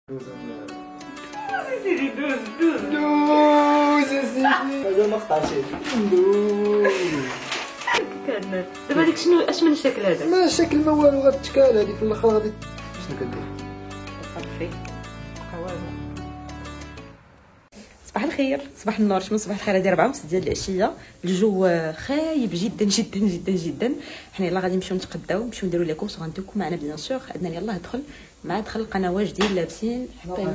سيدي دوز دوز دوز يا سيدي مازال ما قطعتش دوز. كان دابا هذيك شنو اش من الشكل هذا؟ ما الشكل ما والو، غير التشكال هذه في الاخر غادي شنو كدير؟ صافي قوامه. صباح الخير، صباح النور، شمن صباح الخير. هذه 4:30 ديال العشيه، الجو خايب جدا جدا جدا جدا. حنا يلاه غادي نمشيو نتقداو، نمشيو نديرو لي كورس وغندوكم معنا بيان سور. عندنا يلاه دخل القنوات ديال لابسين حتى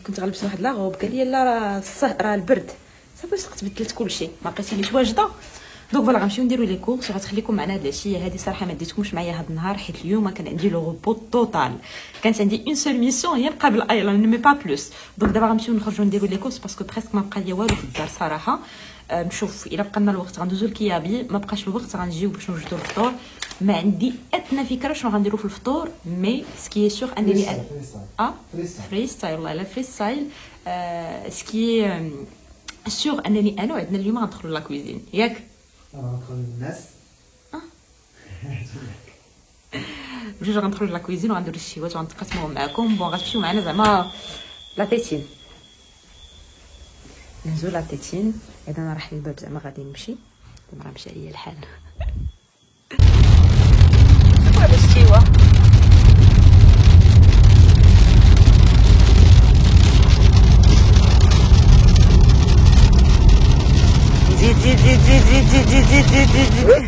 كنت غنلبس واحد لاغوب، قال لي لا راه البرد صافي تبدلت كلشي، ما بقيتيليش واجده. دونك فوالا غنمشيو نديرو لي كورس وغتخليكم معنا هاد العشيه هادي. صراحه ما ديتكمش معايا هاد النهار حيت اليوم كان عندي لو روبو توتال، كانت عندي اون سول ميسيون هي نقابل ايلاند مي با بلوس. دونك دابا غنمشيو نخرجوا نديرو لي كورس باسكو بريسك ما بقى ليا والو في الدار صراحه. نشوف الا بقى لنا الوقت غندوزو لكيابي، ما بقاش الوقت غنجيو باش نوجدو الفطور. ما عندي ادنى فكره شنو غنديرو في الفطور، مي سكي سور انني فري ستايل. والله لا فري ستايل. سكي سور انني انا وعندنا اليوم غندخلوا لا كويزين ياك غندخل الناس بجوج غندخلوا لا كويزين وغنديروا الشيوات وغنتقاسموهم معكم. بون غتمشيو معنا زعما لا تيتين، نهزو لا تيتين. اذا انا راح الباب زعما غادي نمشي، زعما راه مشى عليا الحال. هذا الشيوه زيد زيد زيد زيد زيد زيد زيد زيد زيد زيد.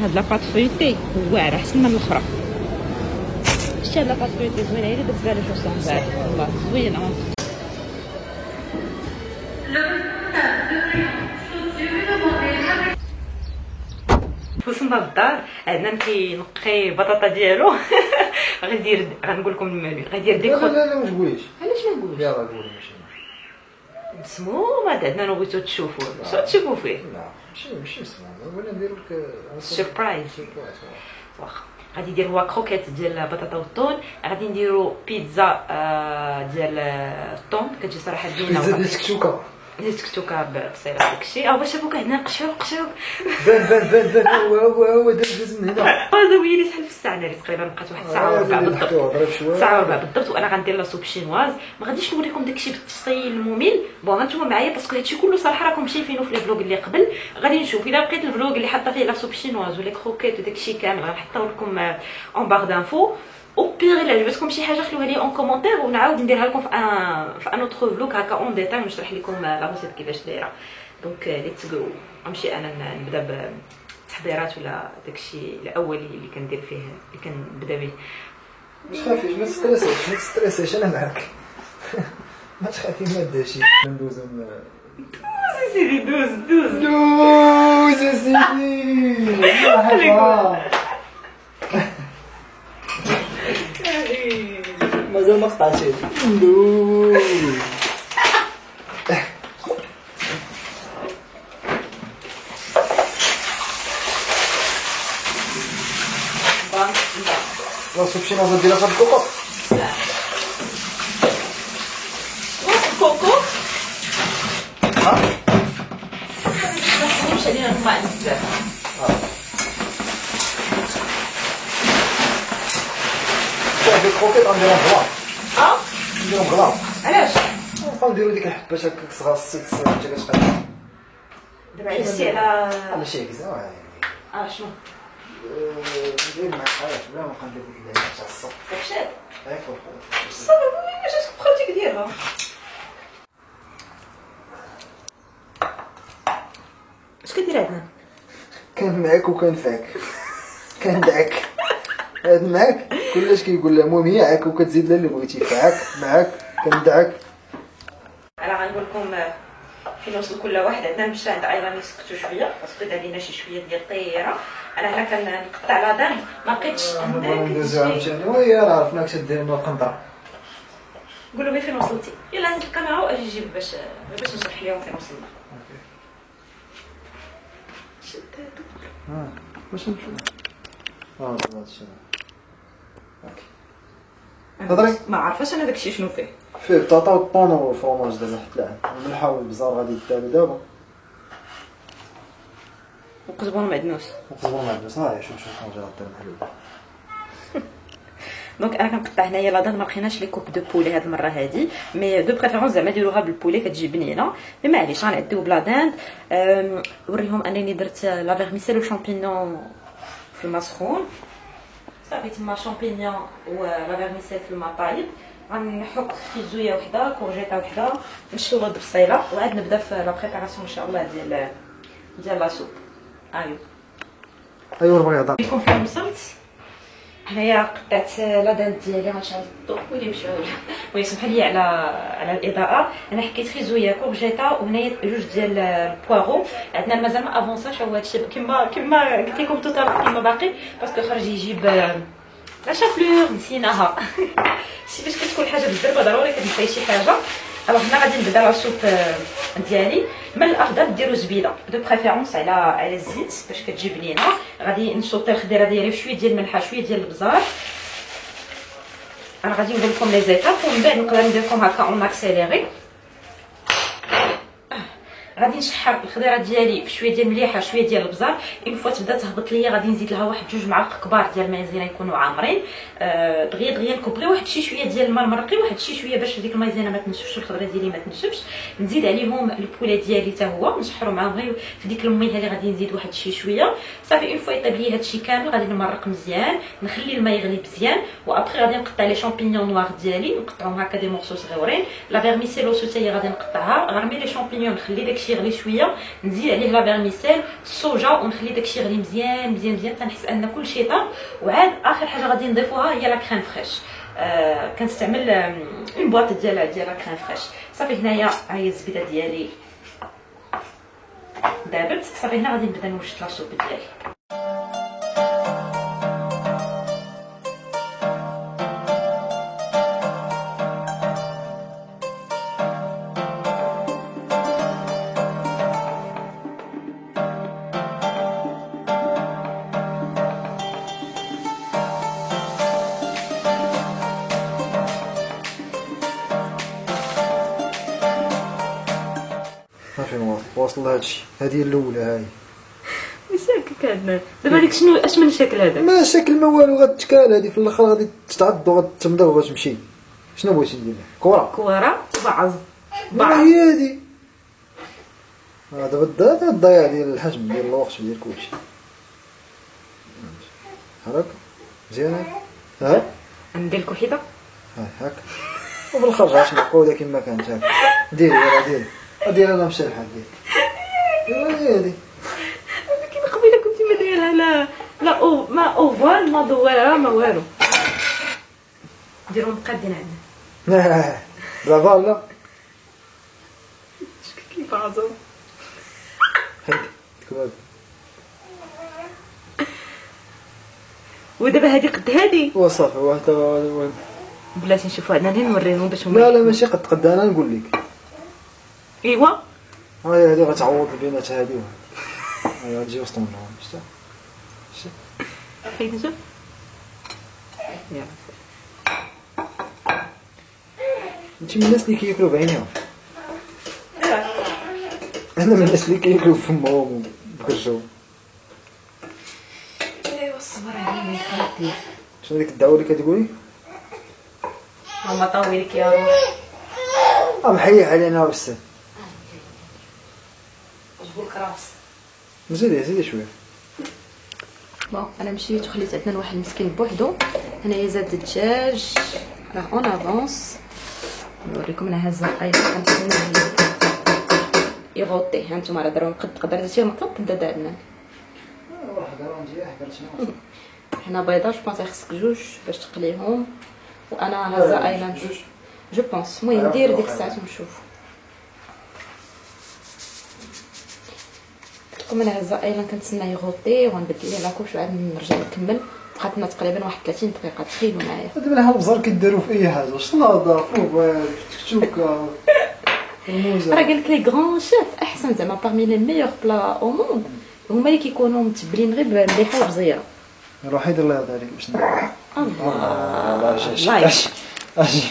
هاد لاباط فويتي واعره احسن من الاخرى. شتي هاد لاباط فويتي زوينه، هي اللي درت بها لي شوصون تاعي والله زوينه. وصلنا للدار، عندنا كينقي بطاطا ديالو. غنقول لكم المنيو. غندير ديك لا ما تقوليش. علاش ما نقولش؟ يلاه قولي ماشي سمو ما عندنا نبغيتو تشوفوا شنو تشوفوا فيه. لا ماشي سمع، ولا نديرو لك سيربرايز. واخا غادي ندير هو كروكيت ديال البطاطا والطون، غادي نديرو بيتزا ديال الطون كتجي صراحه زوينه. بيتزا ديال التكتوكه تكتوكا بصيله داكشي. باش شافوك هنا قشوق بان هو داز من هنا. هذا ويلي شحال في الساعه ناري تقريبا بقات واحد الساعه وربع بالضبط. ساعه وربع بالضبط وانا غندير لا سوب شينواز. ما غاديش نوريكم داكشي بالتفصيل الممل. بون هانتوما معايا باسكو هادشي كله صراحه راكم شايفينه في لي فلوق اللي قبل. غادي نشوف الا بقيت الفلوق اللي حاطه فيه لا سوب شينواز ولي كروكيت وداكشي كامل غنحطو لكم اون بار دانفو. او بيغ الا عجبتكم شي حاجه خلوها لي اون كومونتير ونعاود نديرها لكم في ان اوتر فلوق هكا اون ديتاي ونشرح لكم لا روسيت كيفاش دايره. دونك ليتس جو. غنمشي انا نبدا بالتحضيرات ولا داكشي الاولي اللي كندير فيه اللي كنبدا به. ما تخافيش، ما تستريسيش انا معاك. ما تخافي ما داشي. ندوزو سيدي دوز دوز يا سيدي. مازال ما قطعتش دوز. لا سوب شي نازل ديالها في الكوكو. كوكو ها مش علينا نطلع بزاف. هاد الكروكيط غنديرهم بلا نديرهم بلا. علاش؟ غنديرو ديك الحبات هكاك صغار 6 سنين حتى كتقاد. دابا عرفتي على ماشي هكذا شنو ندير مع الحياة بلا ما نبقى ندير ديك اللعبة تاع الصف. فكشات هاي فوق صافي واش بقاتيك ديرها. اش كدير عندنا؟ كان معاك وكان فاك، كان دعك هاد معاك كلش كيقول لها. المهم هي عاك وكتزيد لها اللي بغيتي. فاك معاك كندعك. انا غنقول لكم فين وصل كل واحد. عندنا نمشي عند ايضا نسكتو شويه باسكو دار لينا شي شويه ديال الطياره. انا هنا كنقطع لا دام ما لقيتش عندك. ندوزو عاوتاني ويا راه عرفناك تدير لنا القنطره. قولوا لي فين وصلتي. يلا هز الكاميرا واجي جيب باش نشرح لهم فين وصلنا. شد هادو باش نمشيو. هذا الشيء. اوكي هضري ما عارفاش انا داكشي شنو فيه. فيه بطاطا والطونو والفرomاج دابا حتى العام، الملحه والبزار غادي يدارو دابا، وقزبر معدنوس. وقزبر معدنوس. ها شوف الطونجير دار محلول. دونك انا كنقطع هنايا لا دار، ما لقيناش لي كوب دو بولي هاد المره هادي، مي دو بريفيرونس زعما ديروها بالبولي كتجي بنينه، مي معليش غنعديو بلا داند. نوريهم انني درت لا فيرميسيل وشامبينيون في الماء سخون، صافي تما شامبينيون ولا فيرميسيل في الماء طايب، غنحط خيزويه وحده كورجيطه وحده نشوها بالبصيله، وعاد نبدا في لا بريباراسيون ان شاء الله ديال لا سوب. ايوا البيضه لكم فين وصلت. هنايا قطعت لا داند ديالي غنشعل الضوء ويلي مشعول ويسمح لي على الاضاءه. انا حكيت خيزويه كورجيطه وهنايا جوج ديال البواغو. عندنا مازال ما افونساش هو هادشي كما قلت لكم توتال كما باقي، باسكو خرج يجيب لا شافلور نسيناها. شي باش كتكون حاجه بالزربه ضروري كتنساي شي حاجه. الوغ هنا غادي نبدا لا سوب ديالي. من الافضل ديروا زبيده دو بريفيرونس على الزيت باش كتجي بنينه. غادي نشوطي الخضيره ديالي بشويه ديال الملحه شويه ديال البزار. انا غادي نقول لكم لي زيتاب ومن بعد نقدر ندير لكم هكا اون اكسيليري. غادي نشحر الخضيره ديالي بشويه ديال المليحه شويه ديال البزار. اون فوا تبدا تهبط ليا غادي نزيد لها واحد 2 معالق كبار ديال المايزينا يكونوا عامرين. دغيا نكبري واحد شي شويه ديال الماء المرقي، واحد شي شويه باش ديك المايزينا ما تنشفش والخضره ديالي ما تنشفش. نزيد عليهم البولي ديالي حتى هو نشحرو معاهم غير في ديك المية اللي غادي نزيد واحد شي شويه. صافي اون فوا يطيب لي هادشي كامل غادي نمرق مزيان، نخلي الماء يغلي مزيان، وابخي غادي نقطع لي شامبينيون نوار ديالي نقطعهم هكا دي مورسو صغيورين. لا فيرميسيل اوسو غادي نقطعها، غنرمي لي شامبينيون نخلي داكشي يغلي شويه، نزيد عليه لا فيرميسيل الصوجا ونخلي داكشي يغلي مزيان مزيان مزيان تنحس ان كلشي طاب. وعاد اخر حاجه غادي نضيفوها هي لا كريم فريش. كنستعمل اون بواط ديال لا كريم فريش. صافي هنايا ها هي الزبيده ديالي دابت. صافي هنا غادي نبدا نوجد لا سوب ديالي. صافي واصل لهادشي. هذه الاولى هاي ماشي هكاك عندنا دابا. هذيك شنو اش من شكل هذا؟ ما شكل ما والو، غتتكال هذه في الاخر غادي تتعض وغتمضغ وغتمشي. شنو بغيتي ندير لها؟ كره بعض هي هذه. دابا الضياع ديال الحجم ديال الوقت ديال كلشي. هاك مزيان. ها ندير لك وحده هاك وفي الخرج عاش معقوده كما كانت. هاك ديري يلاه ديري انا مشلحه ديري. ايوا هذه ولكن قبيله كنت ما دايرها لا او ما اوفال ما دويره ما والو. نديرهم مقادين عندنا. برافو. لا كيف عظم هيك كباب. ودابا هذه قد هذه وصافي واحده بلاتي نشوفوا عندنا هنا نوريهم باش هما. لا ماشي قد انا نقول لك. ايوا هاي هذه غتعوض بينات هذه وهذه. غتجي وسط منهم. شتي حيت نشوف يلا. انت من الناس اللي كياكلوا بعينيهم. انا من الناس اللي كياكلوا بفمهم وبكرشهم. ايوا الصبر علينا يا شنو ديك الدعوه اللي كتقولي؟ ماما طاويلك يا روح. محيح علينا بزاف. جبوا الكراس. زيدي شويه. بون انا مشيت وخليت عندنا واحد مسكين بوحدو. هنايا زاد الدجاج راه اون افونس. نوريكم انا هازه القايله كنتسنى يغوطي. ها نتوما راه داروهم قد درتيهم مطلب كنت دادنا. هنا بيضه جو بونس خصك 2 باش تقليهم. وانا هازه ايلاند جو بونس. المهم ندير ديك الساعه ونشوف. قلتلكم انا هازه ايلاند كنتسنى يغوطي وغنبدل ليه لاكوش وعاد نرجع نكمل. بقات لنا تقريبا واحد 30 دقيقه. تخيلوا معايا هذا بحال البزار كيديروا في اي حاجه. شلاضه فوبال تكتوكا الموزه. راه قال لك لي غران شيف احسن زعما بارمي لي ميور بلا او موند هما اللي كيكونوا متبلين غير بمليحه وبزيره. روحي دير لها ذلك باش ندير. الله اجي.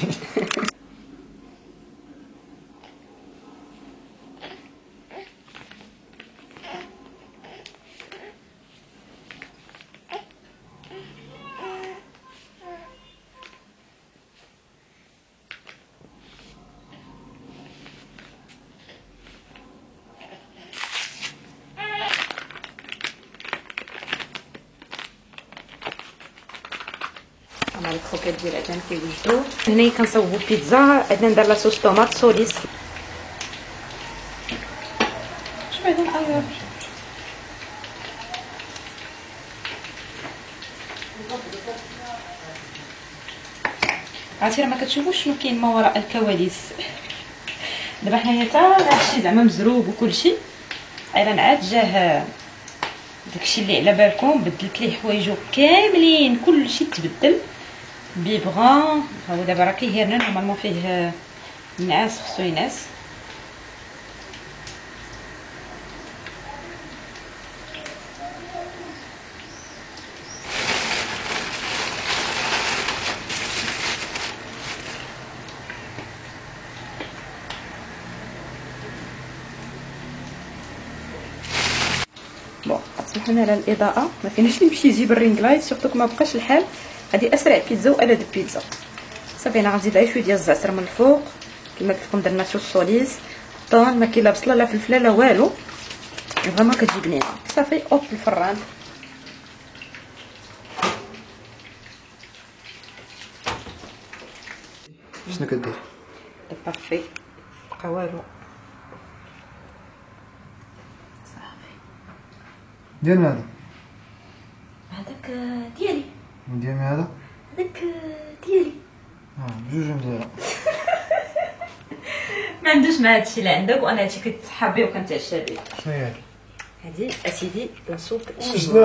مع الكروكيت ديال عندنا كيوجدو. هنايا كنصاوبو بيتزا، عندنا ندير لا صوص طوماط سوليس. شويه ديال الأزرق. عرفتي راه ما كتشوفوش شنو كاين ما وراء الكواليس. دابا حنايا حتى هادشي زعما مزروب وكلشي، ايضا عاد جاه داكشي اللي على بالكم، بدلت ليه حوايجو كاملين، كلشي تبدل. بيبغون هو دابا راه كيهرنا نورمالمون فيه نعاس، خصو ينعس. بون تسمح لنا على الاضاءه، ما فيناش نمشي يجيب الرينغ لايت، سورتو ما بقاش الحال. هذه اسرع بيتزا والد بيتزا. صافي انا غنزيد غير شويه ديال الزعتر من الفوق كما قلت لكم. درنا صوص سوليس طون، ما كاين لا بصله لا فلفله لا والو، فريمون كتجي بنينه. صافي اوب الفران. شنو كدير؟ بارفي بقى والو. صافي ديال هذا هذاك ديالي، ديال هذا هذاك ديالي. بجوج نديرها. ما عندوش مع هادشي اللي عندك، وانا هادشي كتحبي وكنتعشى به. شنو هي هادي اسيدي لاصوط شنو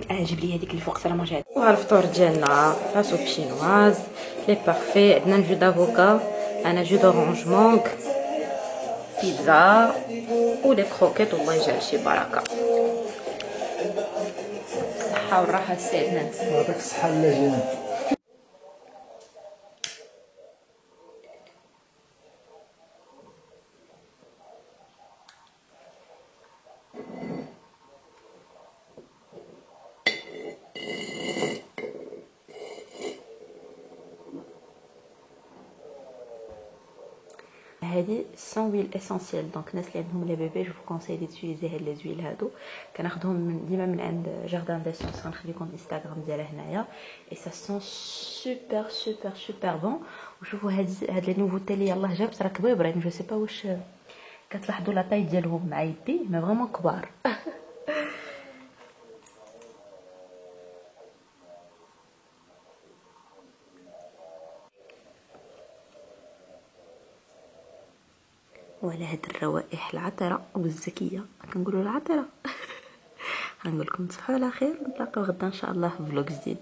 هي؟ جيب لي هذيك اللي فوق سلامه جات. وها الفطور ديالنا لا سوب شينواز لي بارفي. عندنا جو دافوكا، انا جو دورانجمون، بيتزا ولي كروكيت. والله يجعل شي بركه. الصحه والراحه لسيدنا. هذاك الصحه اللاجئه. هذه سون ويل اسونسيال، دونك الناس اللي عندهم لي بيبي جو كونساي ديتيليزي هاد لي زويل هادو. كناخذهم ديما من عند جاردان ديسونس، غنخلي لكم الانستغرام ديالها هنايا. اي سا سون سوبر سوبر سوبر بون. وشوفوا هاد لي نوفوتي اللي يلاه جابت راه كبيبرين، جو سي با واش كتلاحظوا لا طاي ديالهم مع يدي، مي فريمون كبار. ولا هاد الروائح العطرة والزكية، كنقولوا العطرة. هنقول لكم تصبحوا على خير، نتلاقاو غدا ان شاء الله في فلوق جديد.